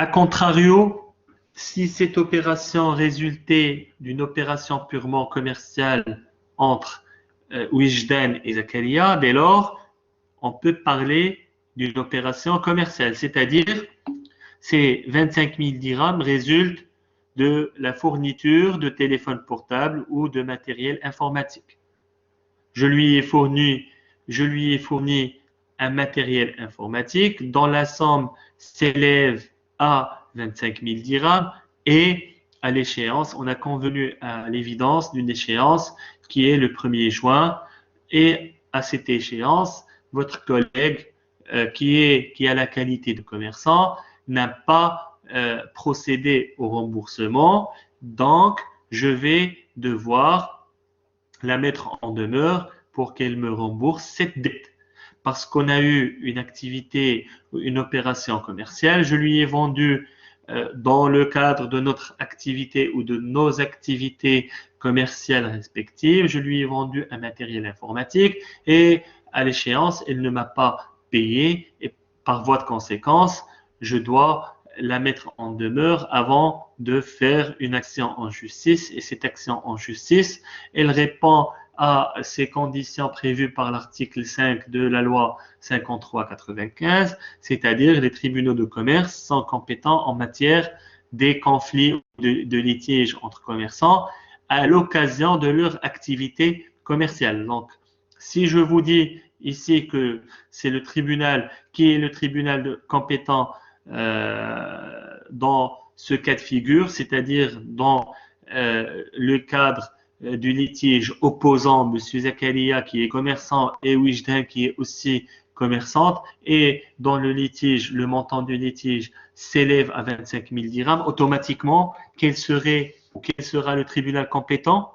A contrario, si cette opération résultait d'une opération purement commerciale entre Wijdan et Zakaria, dès lors, on peut parler d'une opération commerciale, c'est-à-dire ces 25 000 dirhams résultent de la fourniture de téléphones portables ou de matériel informatique. Je lui ai fourni un matériel informatique dont la somme s'élève à 25 000 dirhams et à l'échéance, on a convenu à l'évidence d'une échéance qui est le 1er juin et à cette échéance, votre collègue qui a la qualité de commerçant n'a pas procédé au remboursement, donc je vais devoir la mettre en demeure pour qu'elle me rembourse cette dette. Parce qu'on a eu une activité, une opération commerciale, je lui ai vendu dans le cadre de notre activité ou de nos activités commerciales respectives, je lui ai vendu un matériel informatique et à l'échéance, elle ne m'a pas payé et par voie de conséquence, je dois la mettre en demeure avant de faire une action en justice. Et cette action en justice, elle répond à ces conditions prévues par l'article 5 de la loi 53-95, c'est-à-dire les tribunaux de commerce sont compétents en matière des conflits de litiges entre commerçants à l'occasion de leur activité commerciale. Donc, si je vous dis ici que c'est le tribunal qui est le tribunal compétent dans ce cas de figure, c'est-à-dire dans le cadre du litige opposant M. Zakaria qui est commerçant et Wijdan qui est aussi commerçante, et dans le litige, le montant du litige s'élève à 25 000 dirhams, automatiquement, quel sera le tribunal compétent?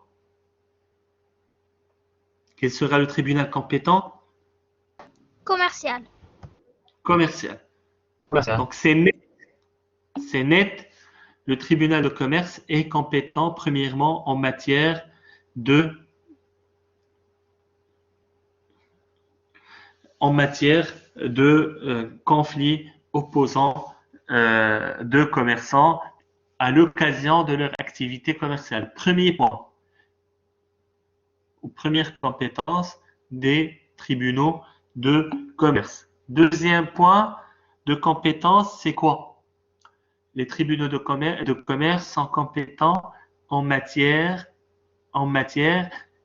Quel sera le tribunal compétent? Commercial. Commercial. Commercial. Donc c'est net. C'est net. Le tribunal de commerce est compétent premièrement en matière de conflits opposants de commerçants à l'occasion de leur activité commerciale. Premier point, ou première compétence des tribunaux de commerce. Deuxième point de compétence, c'est quoi? Les tribunaux de commerce sont compétents en matière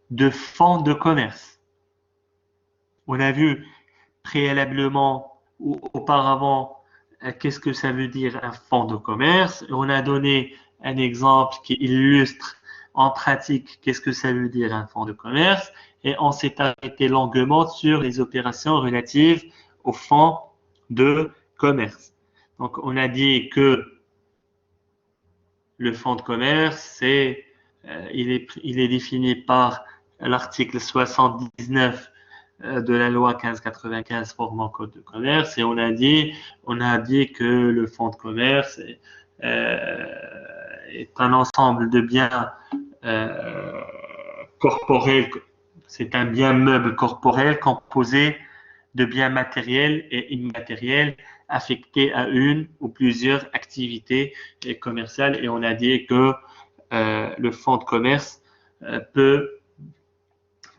de fonds de commerce. On a vu préalablement ou auparavant qu'est-ce que ça veut dire un fonds de commerce. On a donné un exemple qui illustre en pratique qu'est-ce que ça veut dire un fonds de commerce et on s'est arrêté longuement sur les opérations relatives aux fonds de commerce. Donc on a dit que le fonds de commerce, il est défini par l'article 79 de la loi 1595 formant code de commerce et on a dit que le fonds de commerce est un ensemble de biens corporels, c'est un bien meuble corporel composé de biens matériels et immatériels affectés à une ou plusieurs activités commerciales et on a dit que le fonds de commerce peut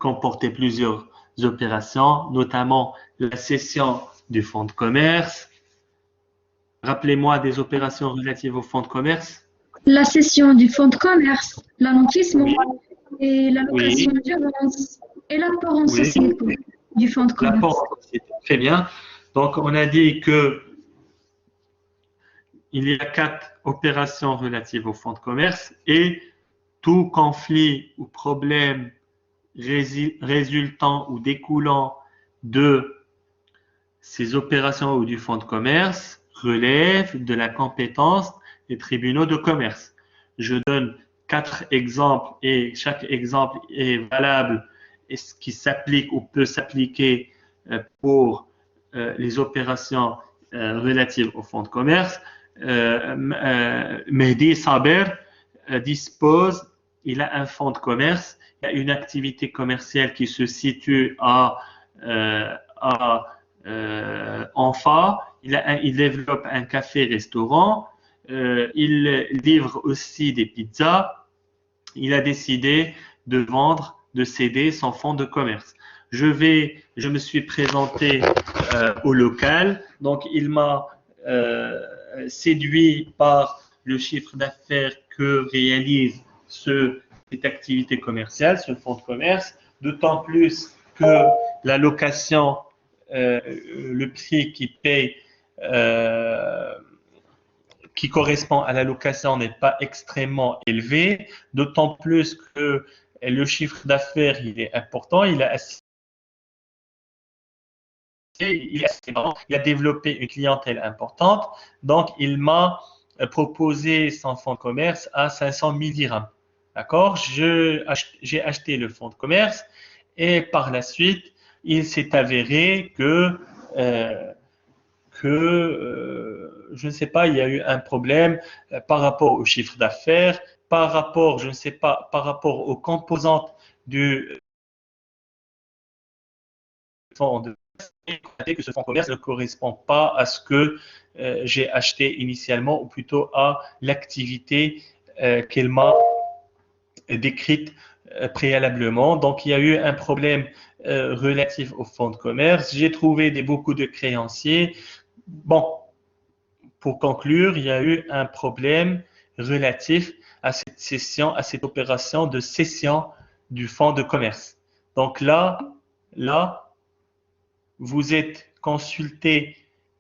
comporter plusieurs opérations, notamment la cession du fonds de commerce. Rappelez-moi des opérations relatives au fonds de commerce. La cession du fonds de commerce, l'allotissement Oui. et l'allocation d'urgence et l'apport en société du fonds de commerce. L'apport en société, très bien. Donc, on a dit que il y a 4 opérations relatives au fonds de commerce et tout conflit ou problème résultant ou découlant de ces opérations ou du fonds de commerce relève de la compétence des tribunaux de commerce. Je donne 4 exemples et chaque exemple est valable et ce qui s'applique ou peut s'appliquer pour les opérations relatives au fonds de commerce. Mehdi Saber il a un fonds de commerce, il a une activité commerciale qui se situe à Anfa, il développe un café-restaurant, il livre aussi des pizzas. Il a décidé de céder son fonds de commerce. Je me suis présenté au local, donc il m'a séduit par le chiffre d'affaires que réalise cette activité commerciale, ce fonds de commerce, d'autant plus que la location, le prix qu'il paye, qui correspond à la location n'est pas extrêmement élevé, d'autant plus que le chiffre d'affaires il est important, il a développé une clientèle importante, donc il m'a proposé son fonds de commerce à 500 000 dirhams. D'accord? J'ai acheté le fonds de commerce et par la suite, il s'est avéré je ne sais pas, il y a eu un problème par rapport au chiffre d'affaires, par rapport, je ne sais pas, par rapport aux composantes du fonds de commerce, que ce fonds de commerce ne correspond pas à ce que j'ai acheté initialement, ou plutôt à l'activité qu'elle m'a décrite préalablement. Donc, il y a eu un problème relatif au fonds de commerce. J'ai trouvé beaucoup de créanciers. Bon, pour conclure, il y a eu un problème relatif à cette opération de cession du fonds de commerce. Donc là, vous êtes consulté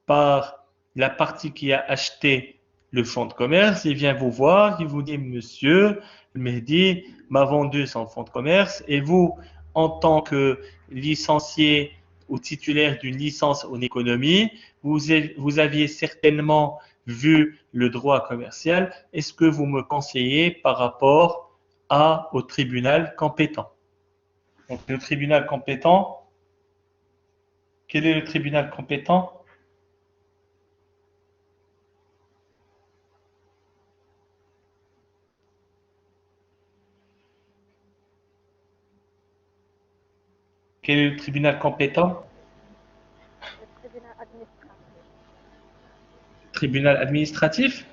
par la partie qui a acheté le fonds de commerce. Il vient vous voir, il vous dit, monsieur, Mehdi m'a vendu son fonds de commerce et vous, en tant que licencié ou titulaire d'une licence en économie, vous aviez certainement vu le droit commercial. Est-ce que vous me conseillez par rapport au tribunal compétent? Donc, le tribunal compétent, quel est le tribunal compétent? Quel est le tribunal compétent? Tribunal administratif?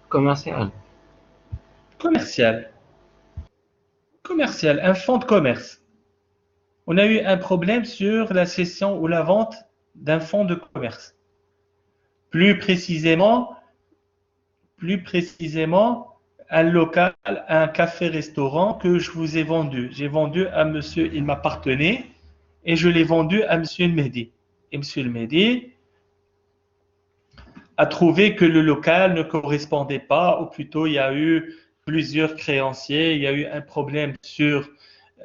Commercial. Commercial. Commercial, un fonds de commerce. On a eu un problème sur la cession ou la vente d'un fonds de commerce. Plus précisément, un local, un café-restaurant que je vous ai vendu. J'ai vendu à monsieur, il m'appartenait, et je l'ai vendu à monsieur Mehdi. Et monsieur Mehdi a trouvé que le local ne correspondait pas, ou plutôt il y a eu plusieurs créanciers, il y a eu un problème sur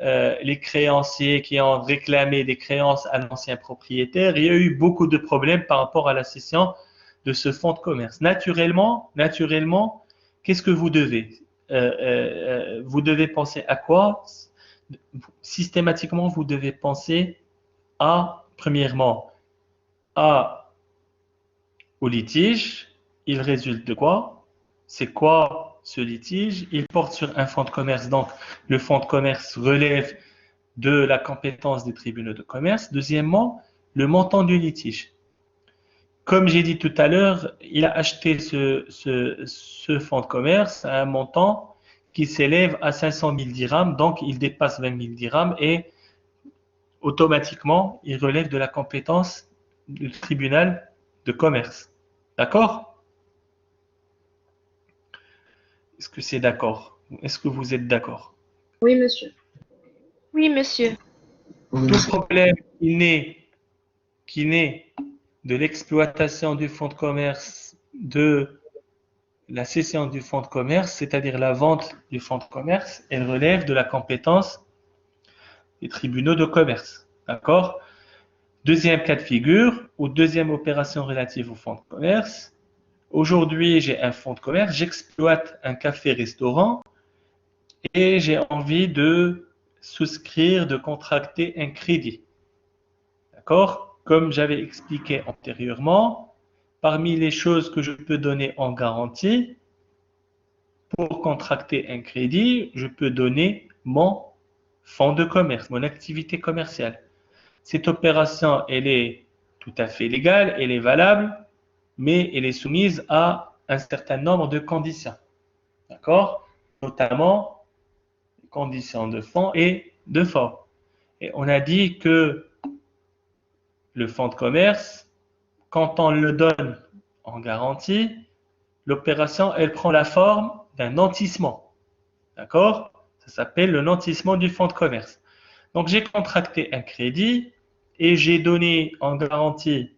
les créanciers qui ont réclamé des créances à l'ancien propriétaire. Il y a eu beaucoup de problèmes par rapport à la cession de ce fonds de commerce. Naturellement, qu'est-ce que vous devez vous devez penser à quoi? Systématiquement, vous devez penser premièrement, au litige. Il résulte de quoi? C'est quoi ce litige? Il porte sur un fonds de commerce. Donc, le fonds de commerce relève de la compétence des tribunaux de commerce. Deuxièmement, le montant du litige. Comme j'ai dit tout à l'heure, il a acheté ce fonds de commerce à un montant qui s'élève à 500 000 dirhams. Donc, il dépasse 20 000 dirhams et automatiquement, il relève de la compétence du tribunal de commerce. D'accord? Est-ce que c'est d'accord? Est-ce que vous êtes d'accord? Oui, monsieur. Oui, monsieur. Tout problème qui naît de l'exploitation du fonds de commerce, de la cession du fonds de commerce, c'est-à-dire la vente du fonds de commerce, elle relève de la compétence des tribunaux de commerce. D'accord? Deuxième cas de figure, ou deuxième opération relative au fonds de commerce. Aujourd'hui, j'ai un fonds de commerce, j'exploite un café-restaurant et j'ai envie de souscrire, de contracter un crédit. D'accord? Comme j'avais expliqué antérieurement, parmi les choses que je peux donner en garantie, pour contracter un crédit, je peux donner mon fonds de commerce, mon activité commerciale. Cette opération, elle est tout à fait légale, elle est valable. mais elle est soumise à un certain nombre de conditions. D'accord? Notamment conditions de fond et de forme. Et on a dit que le fonds de commerce, quand on le donne en garantie, l'opération, elle prend la forme d'un nantissement. D'accord? Ça s'appelle le nantissement du fonds de commerce. Donc, j'ai contracté un crédit et j'ai donné en garantie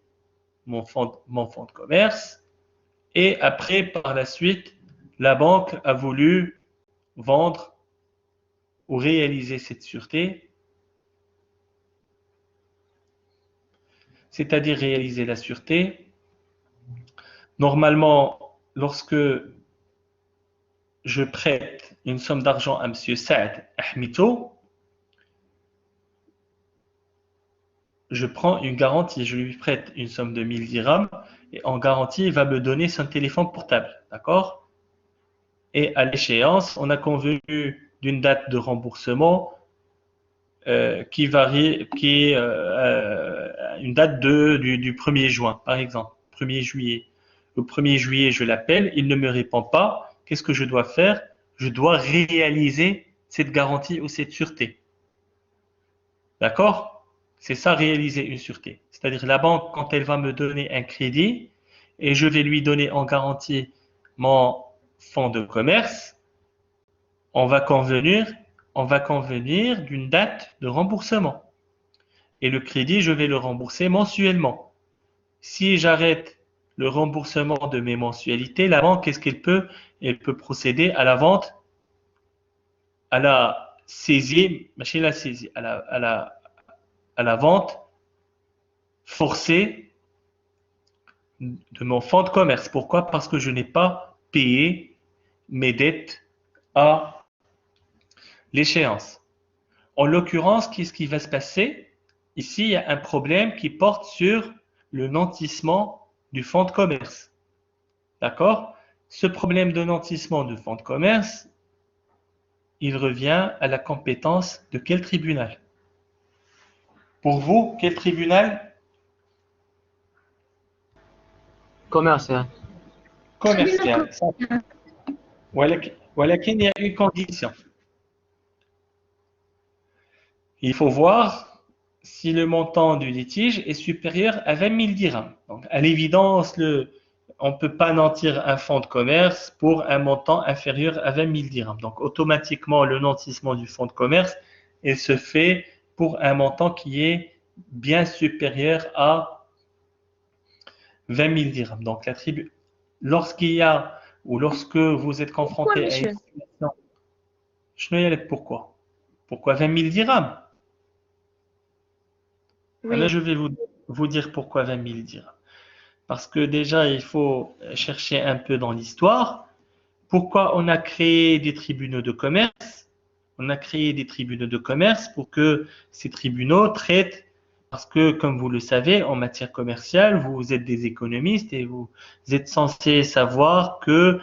mon fonds de commerce. Et après, par la suite, la banque a voulu vendre ou réaliser cette sûreté, c'est-à-dire réaliser la sûreté. Normalement, lorsque je prête une somme d'argent à M. Saad Ahmito, je prends une garantie, je lui prête une somme de 1000 dirhams et en garantie, il va me donner son téléphone portable. D'accord? Et à l'échéance, on a convenu d'une date de remboursement qui varie, qui est une date du 1er juin, par exemple, 1er juillet. Le 1er juillet, je l'appelle, il ne me répond pas. Qu'est-ce que je dois faire? Je dois réaliser cette garantie ou cette sûreté. D'accord? C'est ça, réaliser une sûreté. C'est-à-dire la banque, quand elle va me donner un crédit et je vais lui donner en garantie mon fonds de commerce, on va convenir d'une date de remboursement. Et le crédit, je vais le rembourser mensuellement. Si j'arrête le remboursement de mes mensualités, la banque, qu'est-ce qu'elle peut? Elle peut procéder à la vente, à la saisie, à la vente forcée de mon fonds de commerce. Pourquoi? Parce que je n'ai pas payé mes dettes à l'échéance. En l'occurrence, qu'est-ce qui va se passer? Ici, il y a un problème qui porte sur le nantissement du fonds de commerce. D'accord? Ce problème de nantissement du fonds de commerce, il revient à la compétence de quel tribunal? Pour vous, quel tribunal? Commercial. Commercial. Voilà qu'il y a une condition. Il faut voir si le montant du litige est supérieur à 20 000 dirhams. Donc, à l'évidence, on ne peut pas nantir un fonds de commerce pour un montant inférieur à 20 000 dirhams. Donc, automatiquement, le nantissement du fonds de commerce, il se fait pour un montant qui est bien supérieur à 20 000 dirhams. Donc, lorsqu'il y a ou lorsque vous êtes confronté à une situation, je ne sais pas pourquoi. Pourquoi 20 000 dirhams? Oui. Là, je vais vous dire pourquoi 20 000 dirhams. Parce que déjà, il faut chercher un peu dans l'histoire. Pourquoi on a créé des tribunaux de commerce? On a créé des tribunaux de commerce pour que ces tribunaux traitent, parce que, comme vous le savez, en matière commerciale, vous êtes des économistes et vous êtes censés savoir que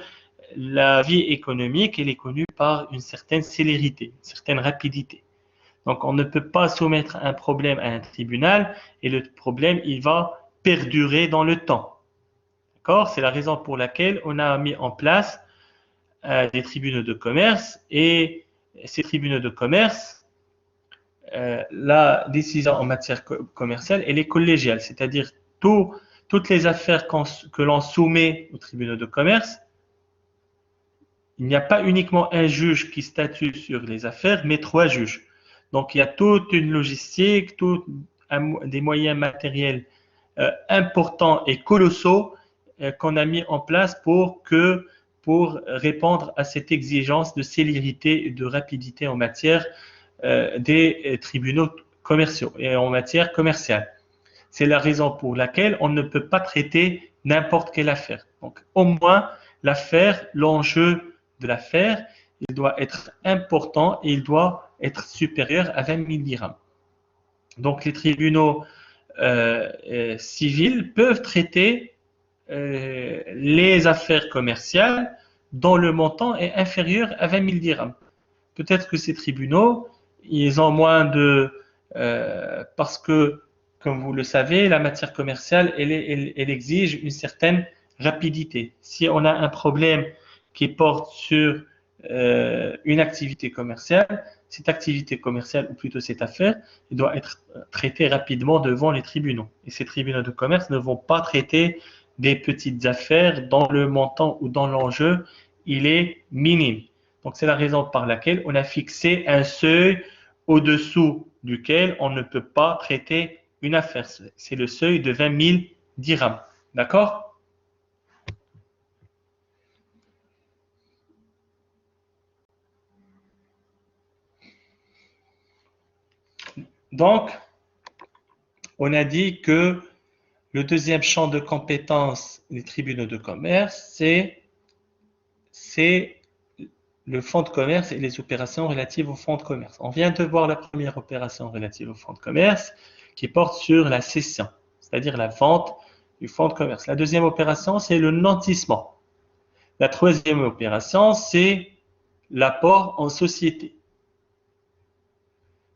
la vie économique, elle est connue par une certaine célérité, une certaine rapidité. Donc, on ne peut pas soumettre un problème à un tribunal et le problème, il va perdurer dans le temps. D'accord? C'est la raison pour laquelle on a mis en place des tribunaux de commerce et ces tribunaux de commerce, la décision en matière commerciale, elle est collégiale, c'est-à-dire toutes les affaires que l'on soumet aux tribunaux de commerce, il n'y a pas uniquement un juge qui statue sur les affaires, mais 3 juges. Donc, il y a toute une logistique, des moyens matériels importants et colossaux qu'on a mis en place pour répondre à cette exigence de célérité et de rapidité en matière des tribunaux commerciaux et en matière commerciale. C'est la raison pour laquelle on ne peut pas traiter n'importe quelle affaire. Donc, au moins, l'enjeu de l'affaire, il doit être important et il doit être supérieur à 20 000 dirhams. Donc, les tribunaux civils peuvent traiter les affaires commerciales dont le montant est inférieur à 20 000 dirhams. Peut-être que ces tribunaux, ils ont moins de... parce que comme vous le savez, la matière commerciale, elle exige une certaine rapidité. Si on a un problème qui porte sur une activité commerciale, cette activité commerciale, ou plutôt cette affaire, elle doit être traitée rapidement devant les tribunaux. Et ces tribunaux de commerce ne vont pas traiter des petites affaires dont le montant ou dont l'enjeu, il est minime. Donc c'est la raison par laquelle on a fixé un seuil au-dessous duquel on ne peut pas traiter une affaire. C'est le seuil de 20 000 dirhams. D'accord? Donc, on a dit que le deuxième champ de compétence des tribunaux de commerce, c'est le fonds de commerce et les opérations relatives au fonds de commerce. On vient de voir la première opération relative au fonds de commerce qui porte sur la cession, c'est-à-dire la vente du fonds de commerce. La deuxième opération, c'est le nantissement. La troisième opération, c'est l'apport en société.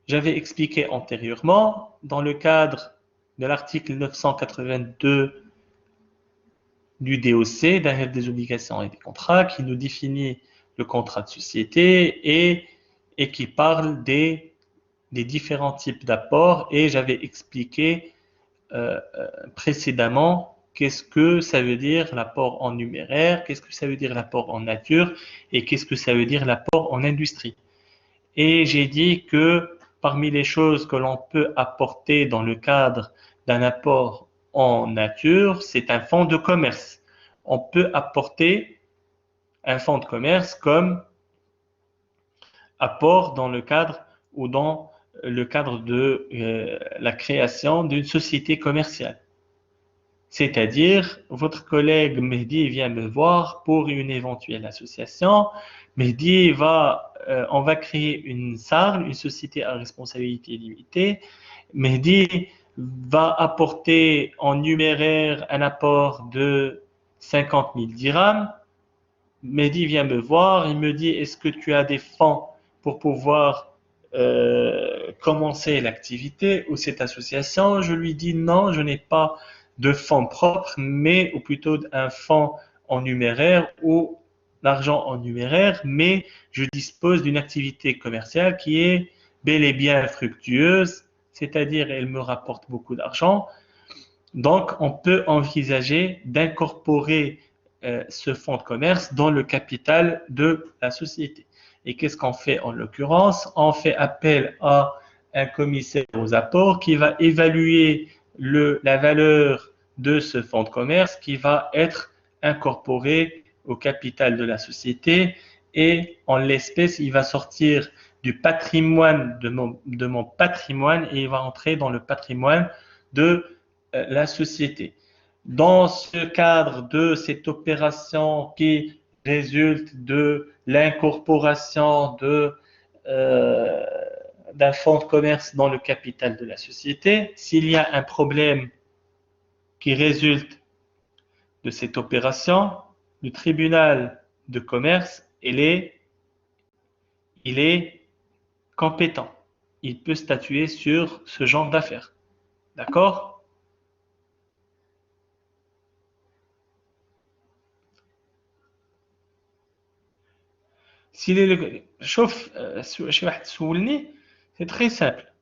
J'avais expliqué antérieurement, dans le cadre de l'article 982 du DOC, derrière des obligations et des contrats, qui nous définit le contrat de société et qui parle des différents types d'apports. Et j'avais expliqué précédemment qu'est-ce que ça veut dire l'apport en numéraire, qu'est-ce que ça veut dire l'apport en nature et qu'est-ce que ça veut dire l'apport en industrie. Et j'ai dit que parmi les choses que l'on peut apporter dans le cadre d'un apport en nature, c'est un fonds de commerce. On peut apporter un fonds de commerce comme apport dans le cadre ou dans le cadre de la création d'une société commerciale. C'est-à-dire, votre collègue Mehdi vient me voir pour une éventuelle association. Mehdi on va créer une SARL, une société à responsabilité limitée. Mehdi va apporter en numéraire un apport de 50 000 dirhams. Mehdi vient me voir, il me dit, est-ce que tu as des fonds pour pouvoir commencer l'activité ou cette association? Je lui dis non, je n'ai pas de fonds propres, mais ou plutôt un fonds en numéraire ou l'argent en numéraire, mais je dispose d'une activité commerciale qui est bel et bien fructueuse, c'est-à-dire elle me rapporte beaucoup d'argent. Donc, on peut envisager d'incorporer ce fonds de commerce dans le capital de la société. Et qu'est-ce qu'on fait en l'occurrence? On fait appel à un commissaire aux apports qui va évaluer la valeur de ce fonds de commerce qui va être incorporé au capital de la société et en l'espèce, il va sortir du patrimoine de mon patrimoine et il va entrer dans le patrimoine de la société. Dans ce cadre de cette opération qui résulte de l'incorporation d'un fonds de commerce dans le capital de la société, s'il y a un problème qui résulte de cette opération, le tribunal de commerce, il est compétent. Il peut statuer sur ce genre d'affaires. D'accord? C'est très simple.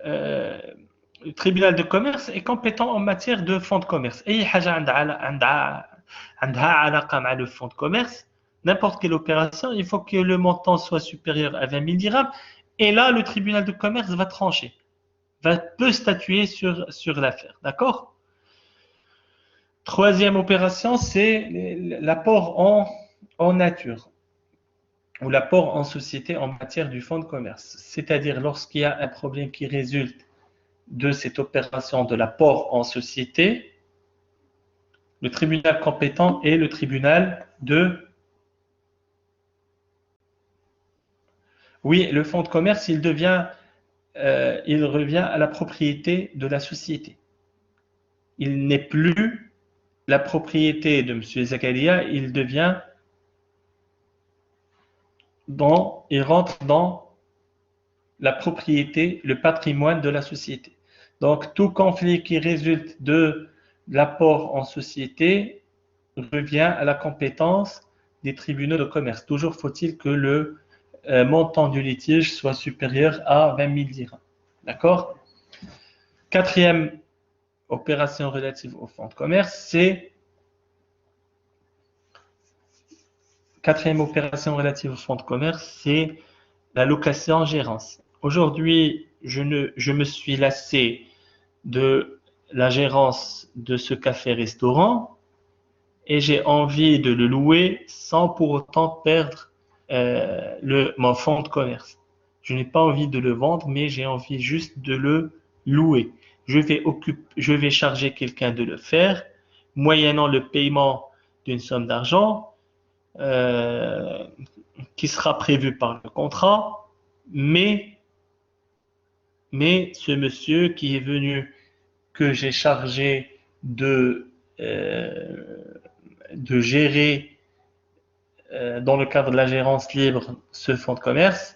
Le tribunal de commerce est compétent en matière de fonds de commerce. Et le fonds de commerce, n'importe quelle opération, il faut que le montant soit supérieur à 20 000 dirhams. Et là, le tribunal de commerce va trancher, peut statuer sur l'affaire. D'accord? Troisième opération, c'est l'apport en nature ou l'apport en société en matière du fonds de commerce. C'est-à-dire lorsqu'il y a un problème qui résulte de cette opération de l'apport en société, le tribunal compétent est le tribunal de... Oui, le fonds de commerce, il revient à la propriété de la société. Il n'est plus la propriété de M. Zakaria, il rentre dans la propriété, le patrimoine de la société. Donc, tout conflit qui résulte de l'apport en société revient à la compétence des tribunaux de commerce. Toujours faut-il que le montant du litige soit supérieur à 20 000 dirhams. D'accord? Quatrième opération relative au fonds de commerce, c'est la location-gérance. Aujourd'hui, je me suis lassé de la gérance de ce café-restaurant et j'ai envie de le louer sans pour autant perdre mon fonds de commerce. Je n'ai pas envie de le vendre, mais j'ai envie juste de le louer. Je vais charger quelqu'un de le faire, moyennant le paiement d'une somme d'argent euh, qui sera prévue par le contrat, mais ce monsieur qui est venu, que j'ai chargé euh, de gérer dans le cadre de la gérance libre ce fonds de commerce,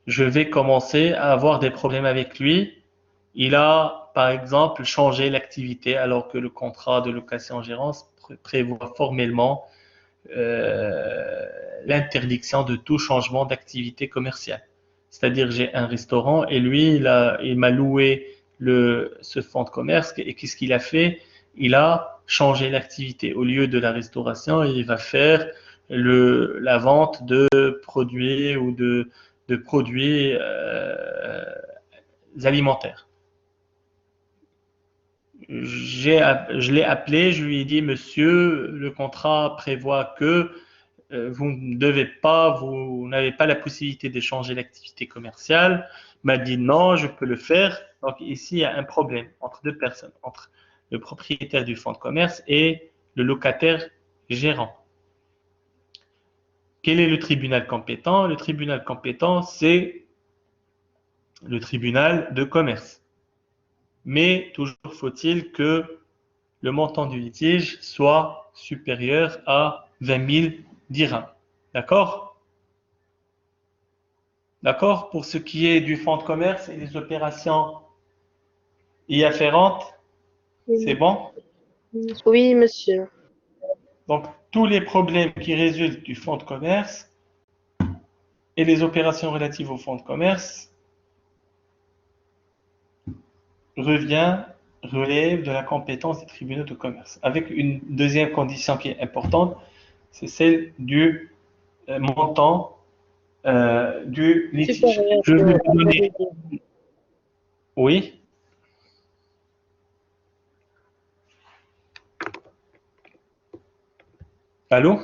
je vais commencer à avoir des problèmes avec lui. Il a, par exemple, changé l'activité alors que le contrat de location-gérance prévoit formellement l'interdiction de tout changement d'activité commerciale. C'est-à-dire, j'ai un restaurant et lui, il m'a loué ce fonds de commerce et qu'est-ce qu'il a fait? Il a changé l'activité. Au lieu de la restauration, il va faire la vente de produits ou de produits alimentaires. Je l'ai appelé, je lui ai dit, monsieur, le contrat prévoit que vous ne devez pas, vous n'avez pas la possibilité de changer l'activité commerciale. Il m'a dit non, je peux le faire. Donc ici, il y a un problème entre deux personnes, entre le propriétaire du fonds de commerce et le locataire gérant. Quel est le tribunal compétent? Le tribunal compétent, c'est le tribunal de commerce. Mais toujours faut-il que le montant du litige soit supérieur à 20 000 dirhams. D'accord? D'accord? Pour ce qui est du fonds de commerce et des opérations y afférentes, c'est bon? Oui, monsieur. Donc, tous les problèmes qui résultent du fonds de commerce et les opérations relatives au fonds de commerce relèvent de la compétence des tribunaux de commerce. Avec une deuxième condition qui est importante, c'est celle du montant du litige. Je vais vous donner. Oui. Allô?